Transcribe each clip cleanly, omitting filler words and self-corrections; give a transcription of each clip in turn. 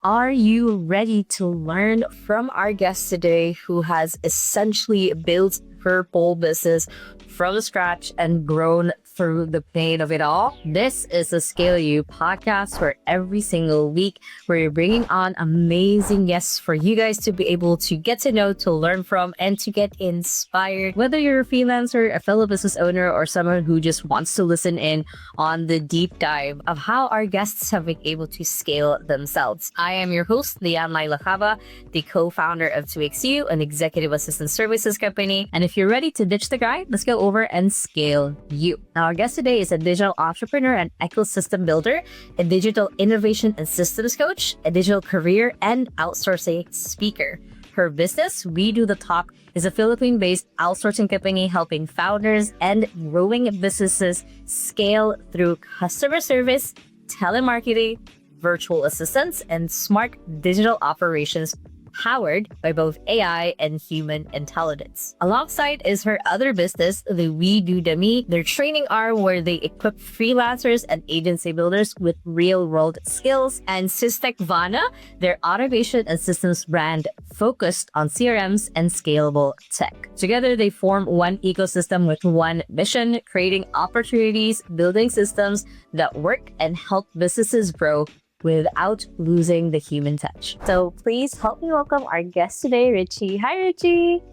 Are you ready to learn from our guest today who has essentially built her pole business from scratch and grown through the pain of it all? This is the Scale You podcast where every single week we're bringing on amazing guests for you guys to be able to get to know, to learn from, and to get inspired. Whether you're a freelancer, a fellow business owner, or someone who just wants to listen in on the deep dive of how our guests have been able to scale themselves. I am your host, Lacaba, the co-founder of 2XU, an executive assistant services company. And if you're ready to ditch the grind, let's go over and scale you. Now, our guest today is a digital entrepreneur and ecosystem builder, a digital innovation and systems coach, a digital career and outsourcing speaker. Her business, We Do the Talk, is a Philippine-based outsourcing company helping founders and growing businesses scale through customer service, telemarketing, virtual assistants, and smart digital operations powered by both AI and human intelligence. Alongside is her other business, the We Do the Me, their training arm where they equip freelancers and agency builders with real-world skills, and Systech Vana, their automation and systems brand focused on CRMs and scalable tech. Together, they form one ecosystem with one mission, creating opportunities, building systems that work and help businesses grow without losing the human touch. So please help me welcome our guest today, Richie. Hi, Richie.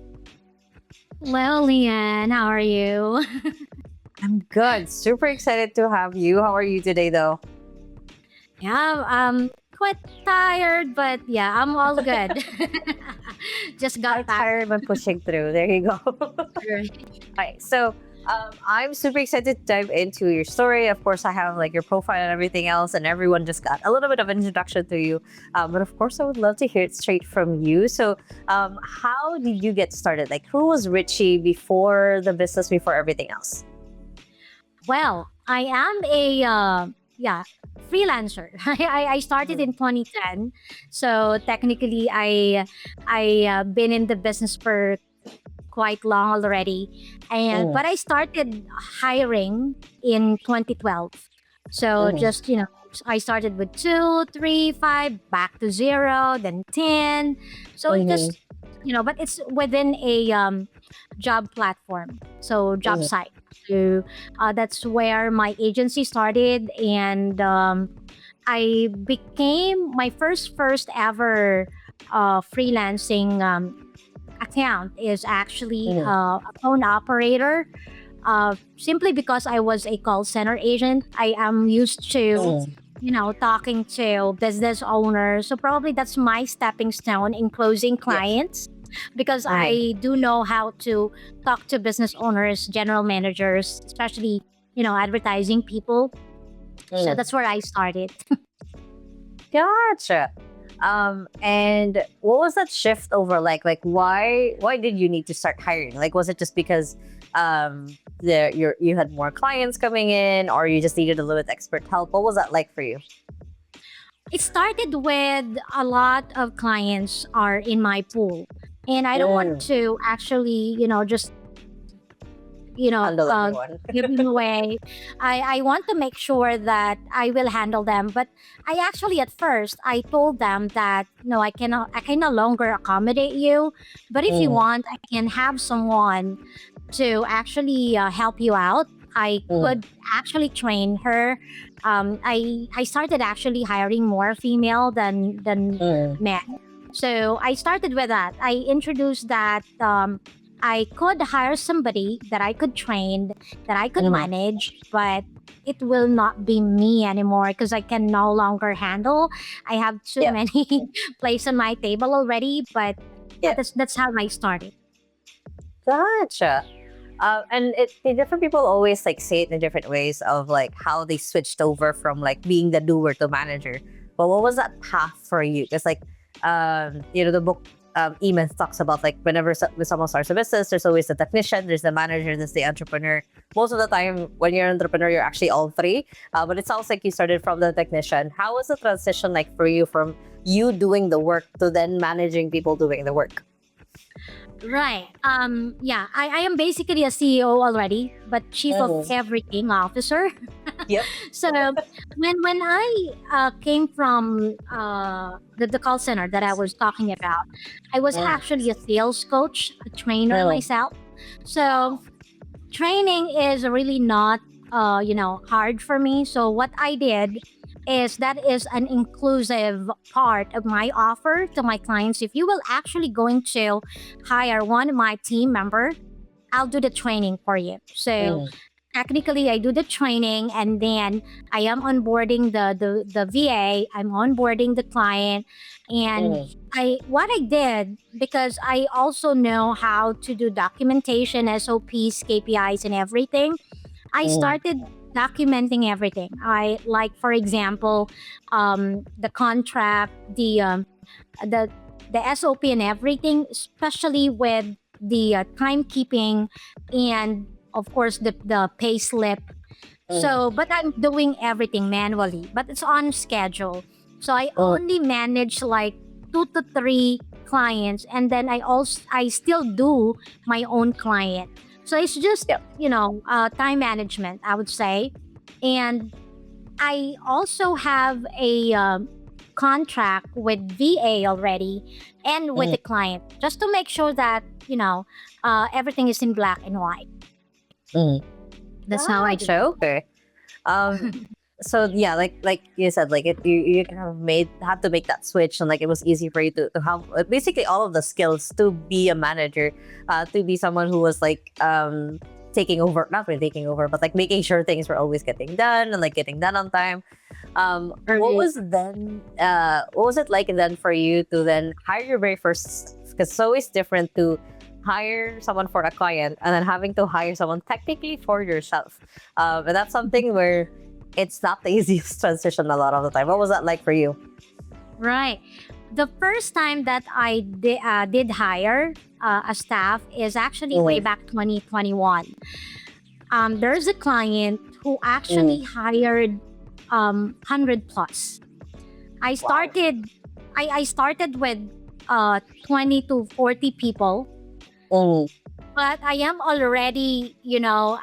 Hello, Leanne. How are you? I'm good. Super excited to have you. How are you today, though? Yeah, quite tired, but yeah, I'm all good. Just got back. Tired but pushing through. There you go. All right. So I'm super excited to dive into your story. Of course, I have like your profile and everything else, and everyone just got a little bit of an introduction to you. But of course, I would love to hear it straight from you. So how did you get started? Like, who was Richie before the business, before everything else? Well, I am a freelancer. I started in 2010, so technically I been in the business for quite long already, and but I started hiring in 2012. So just I started with 2, 3, 5, back to 0, then 10. So it just but it's within a job platform, so job site. So that's where my agency started, and I became my first ever freelancing account is actually a phone operator. Simply because I was a call center agent, I am used to talking to business owners. So probably that's my stepping stone in closing clients, because I do know how to talk to business owners, general managers, especially advertising people. So that's where I started. Gotcha. And what was that shift over like? Like, why did you need to start hiring? Like, was it just because you had more clients coming in, or you just needed a little bit expert help? What was that like for you? It started with a lot of clients are in my pool, and I don't want to actually just Handle everyone. give them away. I want to make sure that I will handle them. But I actually, at first, I told them that, no, I can no longer accommodate you. But if you want, I can have someone to actually help you out. I could actually train her. I started actually hiring more female than men. So I started with that. I introduced that I could hire somebody that I could train, that I could manage, but it will not be me anymore because I can no longer handle. I have too many plates on my table already, but that's how I started. Gotcha. And the different people always like say it in different ways of like how they switched over from like being the doer to manager. But what was that path for you? Because like the book E-Myth talks about like whenever someone starts a business, there's always the technician, there's the manager, there's the entrepreneur. Most of the time, when you're an entrepreneur, you're actually all three. But it sounds like you started from the technician. How was the transition like for you from you doing the work to then managing people doing the work? Right. Yeah, I am basically a CEO already, but chief of Mm. everything officer. Yep. So when I came from the call center that I was talking about, I was Mm. actually a sales coach, a trainer Mm. myself. So training is really not hard for me. So what I did is that is an inclusive part of my offer to my clients. If you will actually going to hire one of my team member, I'll do the training for you. So Mm. technically I do the training, and then I am onboarding the VA, I'm onboarding the client. And Mm. I what I did, because I also know how to do documentation, SOPs, KPIs, and everything, I Mm. started documenting everything. I, like, for example, the contract, the SOP and everything, especially with the timekeeping, and of course the pay slip. Mm. So, but I'm doing everything manually, but it's on schedule. So I Mm. only manage like 2 to 3 clients, and then I still do my own client. So it's just Yep. time management, I would say. And I also have a contract with VA already, and with Mm. the client, just to make sure that everything is in black and white. Mm. That's how I do Gotcha. Okay. Um, so yeah, like you said, like you kind of had to make that switch, and like it was easy for you to have basically all of the skills to be a manager, to be someone who was like taking over, not really taking over, but like making sure things were always getting done and like getting done on time. What it. was then? What was it like then for you to then hire your very first? Because it's always different to hire someone for a client and then having to hire someone technically for yourself. And that's something where it's not the easiest transition a lot of the time. What was that like for you? Right. The first time that I did hire a staff is actually way Mm. back 2021. There's a client who Mm. actually hired 100 plus. I Wow. started I started with 20 to 40 people, Mm. but I am already,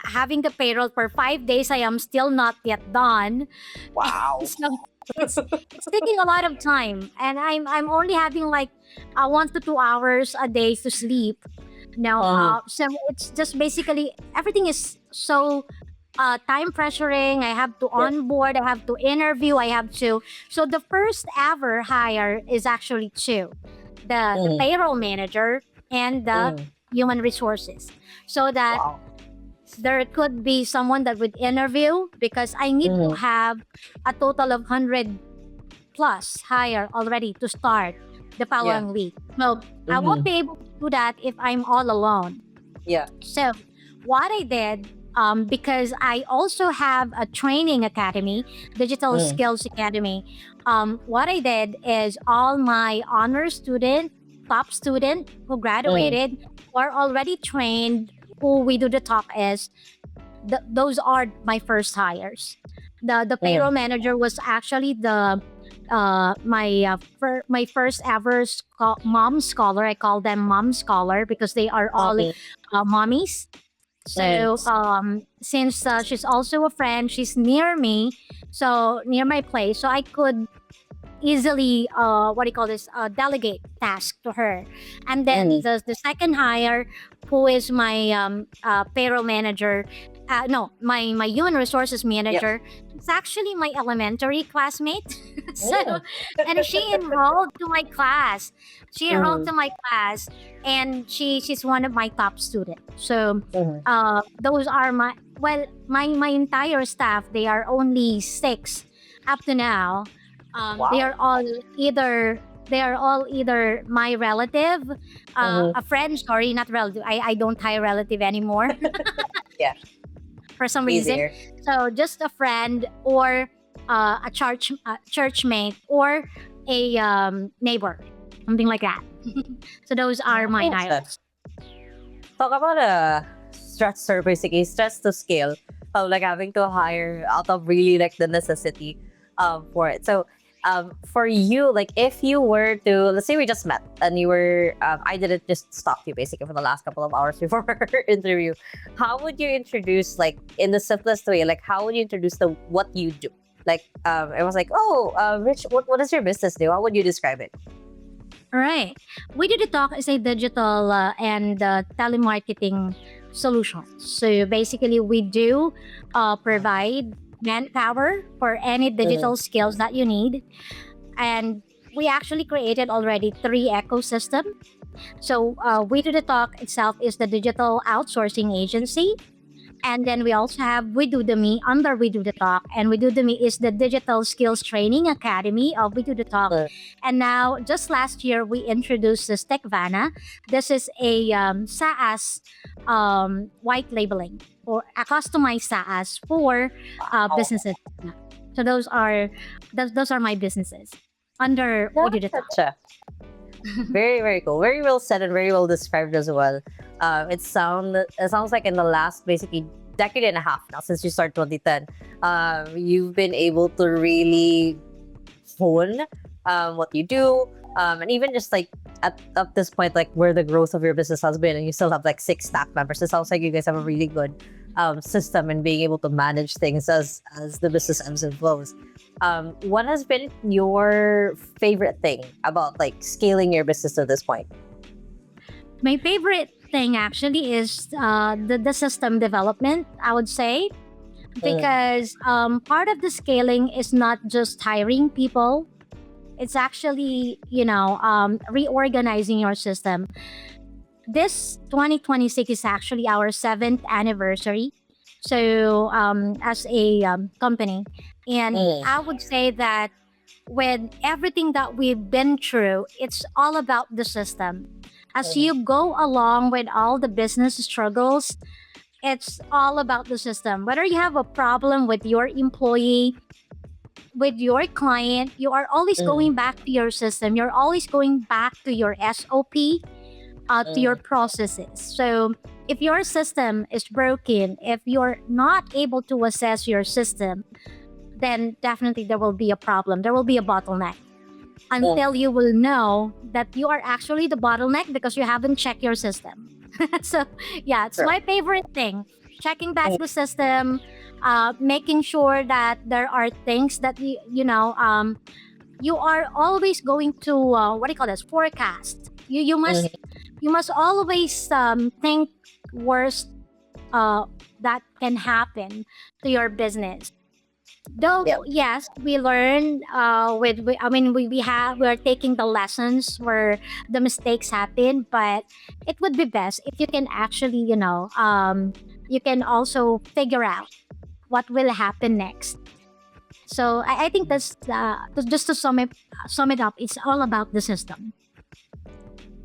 having the payroll for 5 days. I am still not yet done. Wow. So it's taking a lot of time, and I'm only having like 1 to 2 hours a day to sleep. No, Uh-huh. so it's just basically everything is so time pressuring. I have to Yep. onboard, I have to interview, I have to. So the first ever hire is actually two: the Mm. payroll manager and the Mm. human resources, so that Wow. there could be someone that would interview, because I need to Mm. have a total of 100 plus hire already to start the Yeah. following week. So I won't Mm. be able to do that if I'm all alone. Yeah. So what I did, because I also have a training academy, digital Mm. skills academy. What I did is all my honor student, top student who Mm. graduated, are already trained. Who we do the talk is, those are my first hires. The Mm. payroll manager was actually the my first ever mom scholar. I call them mom scholar because they are all Mm. mommies. So Mm. since she's also a friend, she's near me, so near my place, so I could easily what do you call this, delegate task to her. And then Mm. the second hire, who is my payroll manager, no, my human resources Yep. manager, it's actually my elementary classmate. So, Mm. and she enrolled to my class, Mm. and she's one of my top students. So Mm. those are my entire staff. They are only 6 up to now. They Wow. are all either my relative, Mm. a friend. Sorry, not relative. I don't hire relative anymore Yeah. for some reason. Easier. So just a friend, or a church mate, or a neighbor, something like that. So those are my Gotcha. hires. Talk about a stress, or basically stress to scale of like having to hire out of really like the necessity for it. So For you, like if you were to, let's say we just met and you were, I didn't just stop you basically for the last couple of hours before our interview. How would you introduce, like in the simplest way, like how would you introduce the what you do? Like, it was like, oh, Rich, what does your business do? How would you describe it? All right. We Do the Talk is a digital and telemarketing solution. So basically, we do provide manpower for any Mm, digital skills that you need. And we actually created already three ecosystem. So We Do the Talk itself is the digital outsourcing agency. And then we also have We Do the Me under We Do the Talk. And We Do the Me is the digital skills training academy of We Do the Talk. mm, And now, just last year, we introduced the Vana. This is a SaaS white labeling or a customized SaaS for wow. businesses. So those are my businesses under We Do the Talk. Gotcha. Very, very cool. Very well said and very well described as well. It sounds like in the last basically decade and a half now since you started 2010, you've been able to really hone what you do, and even just like at this point, like where the growth of your business has been, and you still have like 6 staff members. It sounds like you guys have a really good system in being able to manage things as the business ebbs and flows. What has been your favorite thing about like scaling your business to this point? My favorite thing actually is the system development, I would say, Mm, because part of the scaling is not just hiring people. It's actually, reorganizing your system. This 2026 is actually our seventh anniversary. So, as a company, and mm, I would say that with everything that we've been through, it's all about the system. As mm, you go along with all the business struggles, it's all about the system. Whether you have a problem with your employee, with your client, you are always mm, going back to your system. You're always going back to your SOP, to your mm, processes. So if your system is broken, if you're not able to assess your system, then definitely there will be a problem. There will be a bottleneck mm. until you will know that you are actually the bottleneck because you haven't checked your system. So, yeah, it's True. my favorite thing. Checking back Mm, the system, making sure that there are things that you are always going to what do you call this, forecast. mm, You must always think worst uh, that can happen to your business. yeah. Though yes, we learn I mean we're taking the lessons where the mistakes happen, but it would be best if you can actually you can also figure out what will happen next. So I think that's just to sum it up. It's all about the system.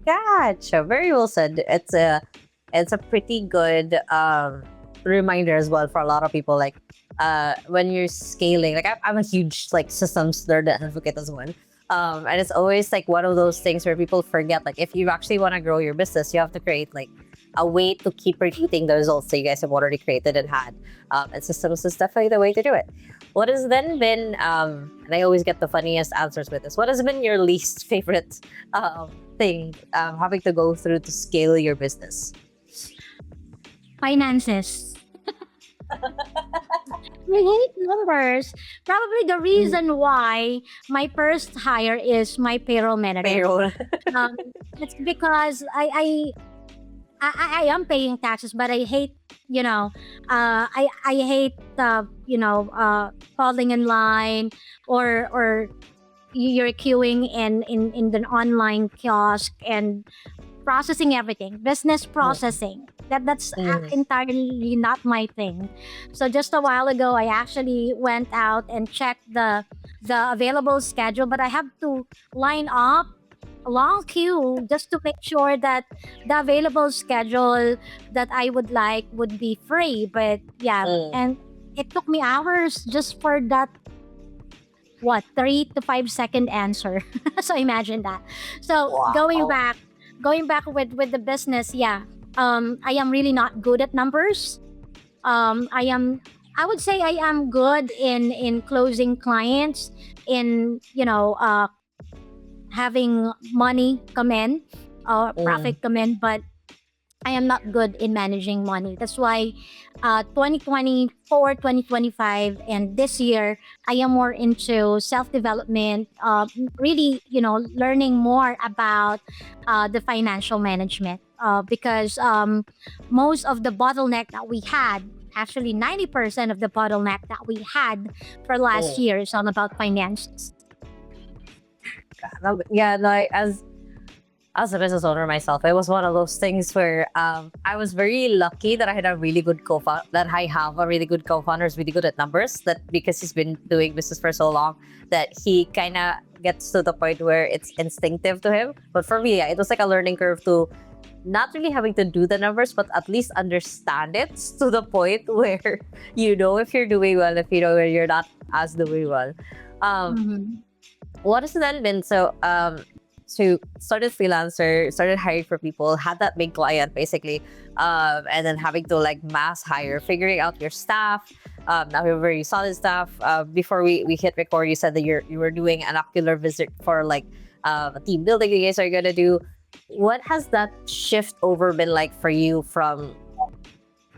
Gotcha. Very well said. It's a pretty good reminder as well for a lot of people. Like when you're scaling, like I'm a huge like systems nerd advocate as well. And it's always like one of those things where people forget. Like if you actually want to grow your business, you have to create like a way to keep repeating the results that you guys have already created and had. And systems is definitely the way to do it. What has then been, and I always get the funniest answers with this. What has been your least favorite thing having to go through to scale your business? Finances. We hate numbers. Probably the Mm, reason why my first hire is my payroll manager. payroll. Um, it's because I am paying taxes, but I hate, I hate, falling in line, or you're queuing in the online kiosk and processing everything, business processing. That's Mm, entirely not my thing. So just a while ago, I actually went out and checked the available schedule, but I have to line up a long queue just to make sure that the available schedule that I would like would be free. But yeah, mm. and it took me hours just for that, what, 3 to 5 second answer. So imagine that. So Wow. going back with the business, yeah. I am really not good at numbers. I am I would say I am good in closing clients, in having money come in, or Mm. profit come in, but I am not good in managing money. That's why 2024, 2025, and this year, I am more into self development, really, learning more about the financial management. Because most of the bottleneck that we had, actually 90% of the bottleneck that we had for last Mm. year is all about finances. Yeah, like as a business owner myself, it was one of those things where I was very lucky that I had a really good that I have a really good co-founder who's really good at numbers. That because he's been doing business for so long, that he kind of gets to the point where it's instinctive to him. But for me, yeah, it was like a learning curve to not really having to do the numbers, but at least understand it to the point where you know if you're doing well, if you know where you're not as doing well. Um, Mhm. what has then been so started freelancer, started hiring for people, had that big client basically, and then having to like mass hire, figuring out your staff. Now we have very solid staff. Before we hit record, you said that you were doing an ocular visit for like a team building you guys are gonna do. What has that shift over been like for you from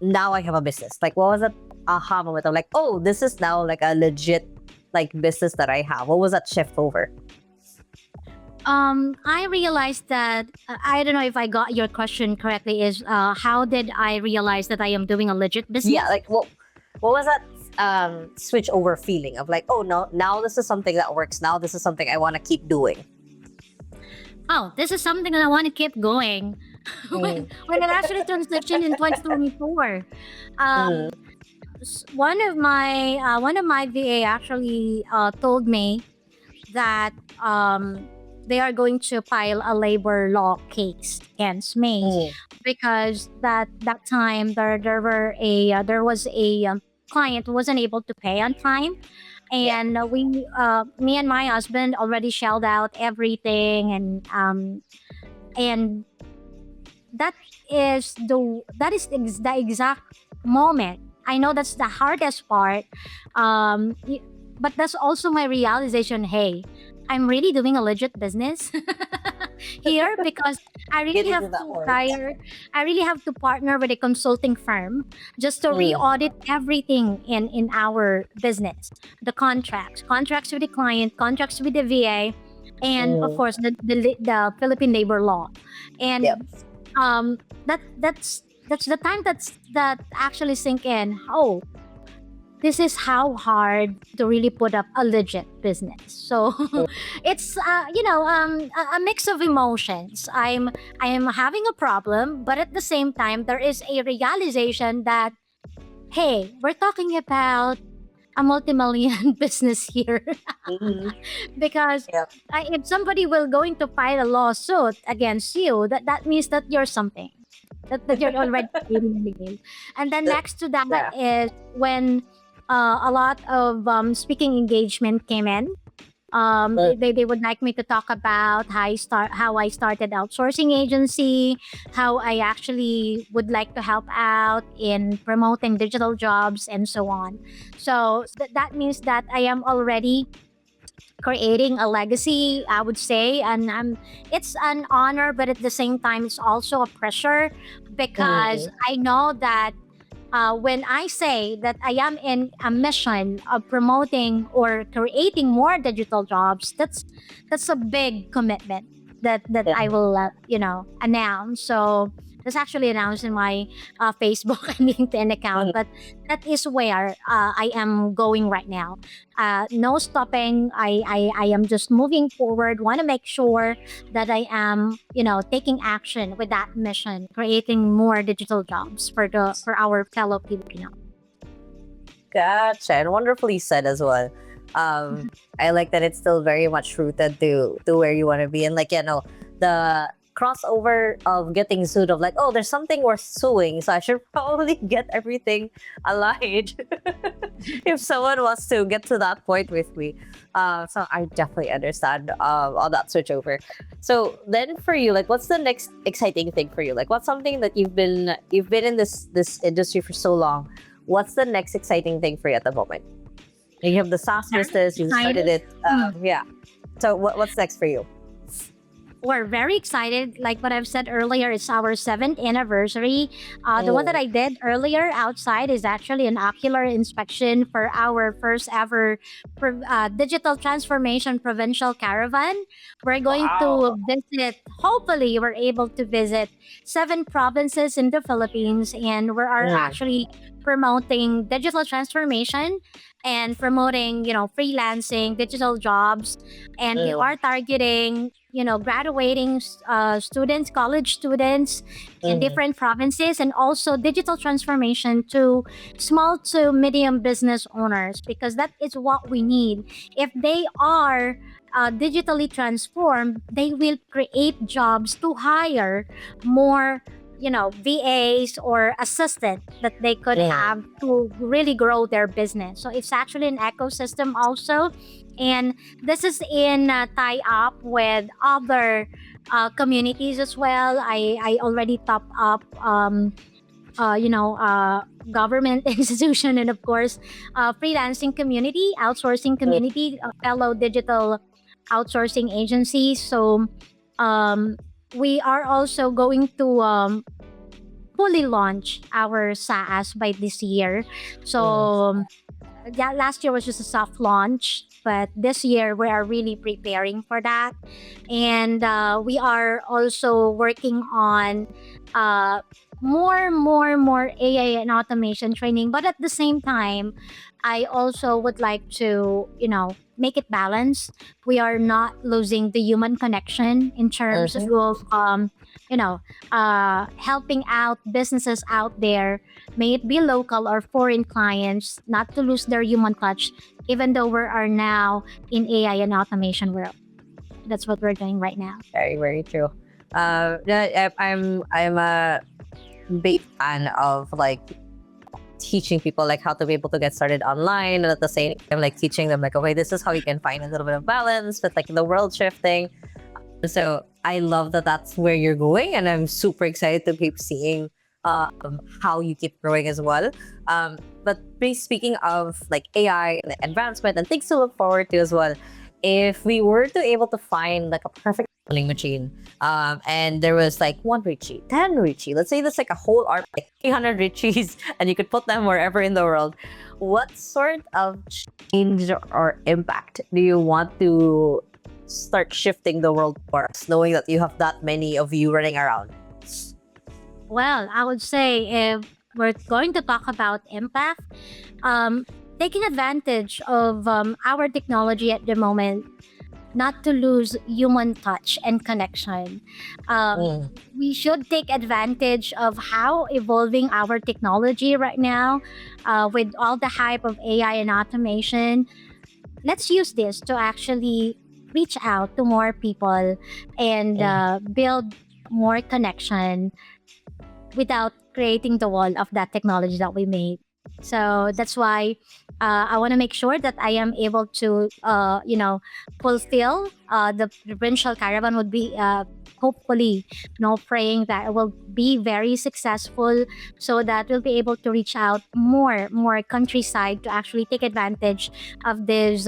now I have a business? Like what was that aha moment of like, oh, this is now like a legit like business that I have? What was that shift over? I realized that I don't know if I got your question correctly. Is how did I realize that I am doing a legit Yeah, business? like what was that switch over feeling of like, oh no, now this is something that works. Now this is something I want to keep doing. Oh, this is something that I want to keep going. when Mm, when it actually transitioned in 2024, mm, um, one of my VA actually told me that they are going to file a labor law case against me, mm, because that time there was a client who wasn't able to pay on time, yeah. and me and my husband already shelled out everything, and that the exact moment. I know that's the hardest part, but that's also my realization. Hey, I'm really doing a legit business here, because I really Getting to have that to point. hire. I really have to partner with a consulting firm just to Mm, re-audit everything in our business, the contracts with the client, contracts with the VA, and of mm, course the Philippine labor law. yep. And that's the time that actually sink in. Oh, this is how hard to really put up a legit business. So Mm, it's a mix of emotions. I am having a problem, but at the same time there is a realization that, hey, we're talking about a multi-million business here. mm, Because yep. if somebody will going to file a lawsuit against you, that means that you're something, that you're already creating the game. And then next to that Yeah. is when a lot of speaking engagement came in. Mm, They would like me to talk about how I started outsourcing agency, how I actually would like to help out in promoting digital jobs, and so on. So that means that I am already creating a legacy, I would say. And it's an honor, but at the same time it's also a pressure, because mm, I know that when I say that I am in a mission of promoting or creating more digital jobs, that's a big commitment that yeah. I will announce. So that's actually announced in my Facebook and LinkedIn account. Mm, But that is where I am going right now. No stopping. I am just moving forward. Want to make sure that I am, taking action with that mission, creating more digital jobs for our fellow Filipino. gotcha. And wonderfully said as well. I like that it's still very much rooted to where you want to be. And like, the crossover of getting sued of like, oh, there's something worth suing. So I should probably get everything aligned if someone wants to get to that point with me. So I definitely understand all that switch over. So then for you, like what's the next exciting thing for you? Like what's something that you've been in this industry for so long? what's the next exciting thing for you at the moment? You have the SaaS business, you started Excited. it. Yeah. So what's next for you? We're very excited. Like what I've said earlier, it's our 7th anniversary. The one that I did earlier outside is actually an ocular inspection for our first ever digital transformation provincial caravan. We're going Wow. to visit, hopefully, we're able to visit 7 provinces in the Philippines, and we are Mm, actually promoting digital transformation and promoting, freelancing, digital jobs, and we mm, are targeting graduating students, college students in mm, different provinces, and also digital transformation to small to medium business owners, because that is what we need. If they are digitally transformed, they will create jobs to hire more VAs or assistant that they could have mm. to really grow their business. So it's actually an ecosystem also, and this is in tie up with other communities as well. I already top up government institution, and of course freelancing community, outsourcing community, fellow digital outsourcing agencies. So um, we are also going to fully launch our SaaS by this year. Mm. So yeah, last year was just a soft launch, but this year we are really preparing for that, and we are also working on uh, more AI and automation training. But at the same time, I also would like to make it balanced. We are not losing the human connection in terms Mhm. of you know helping out businesses out there, may it be local or foreign clients, not to lose their human touch, even though we are now in AI and automation world. That's what we're doing right now. Very, very true. Yeah, I'm a big fan of like teaching people like how to be able to get started online, and at the same time like teaching them like, okay, this is how you can find a little bit of balance with like the world shifting. So I love that that's where you're going, and I'm super excited to keep seeing how you keep growing as well. But speaking of like AI and advancement and things to look forward to as well, if we were to able to find like a perfect vending machine, and there was like one Richie, 10 Richie, let's say that's like a whole army, like 300 Richies, and you could put them wherever in the world, what sort of change or impact do you want to start shifting the world for us, knowing that you have that many of you running around? Well, I would say if we're going to talk about impact, um, taking advantage of our technology at the moment, not to lose human touch and connection. Um, Mm, we should take advantage of how evolving our technology right now, with all the hype of AI and automation. Let's use this to actually reach out to more people and mm. build more connection without creating the wall of that technology that we made. So that's why I want to make sure that I am able to, fulfill the provincial caravan would be hopefully, praying that it will be very successful, so that we'll be able to reach out more countryside to actually take advantage of this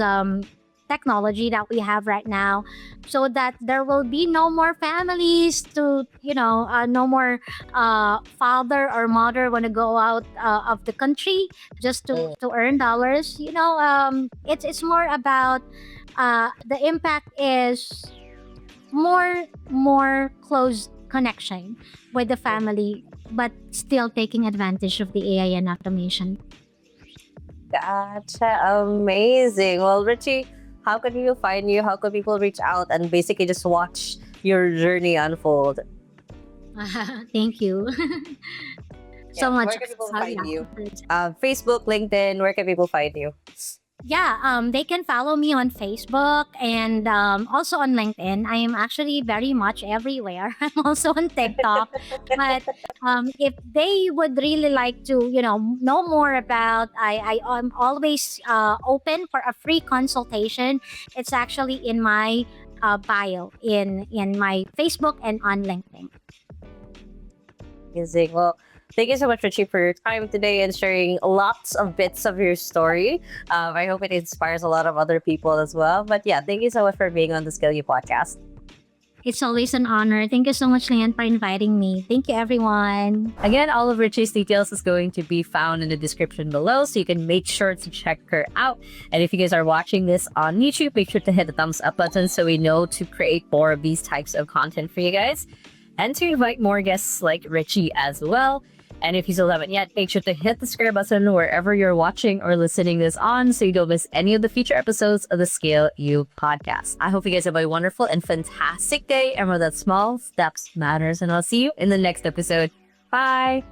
technology that we have right now, so that there will be no more families to no more father or mother want to go out of the country just Mm. to earn dollars. It's more about the impact is more close connection with the family, but still taking advantage of the AI and automation. Gotcha. Amazing. Well, Richie, how can you find you? How can people reach out and basically just watch your journey unfold? Thank you Yeah. so much. Where can people Yeah. find you? Facebook, LinkedIn, where can people find you? Yeah, they can follow me on Facebook and also on LinkedIn. I am actually very much everywhere. I'm also on TikTok. But if they would really like to, know more about, I'm always open for a free consultation. It's actually in my bio in my Facebook and on LinkedIn. Amazing. Well, Thank you so much, Richie, for your time today and sharing lots of bits of your story. I hope it inspires a lot of other people as well. But yeah, thank you so much for being on the Skill You podcast. It's always an honor. Thank you so much, Lian, for inviting me. Thank you, everyone. Again, all of Richie's details is going to be found in the description below, so you can make sure to check her out. And if you guys are watching this on YouTube, make sure to hit the thumbs up button so we know to create more of these types of content for you guys. And to invite more guests like Richie as well. And if you still haven't yet, make sure to hit the subscribe button wherever you're watching or listening this on so you don't miss any of the future episodes of the Scale You podcast. I hope you guys have a wonderful and fantastic day. And remember that small steps matters. And I'll see you in the next episode. Bye.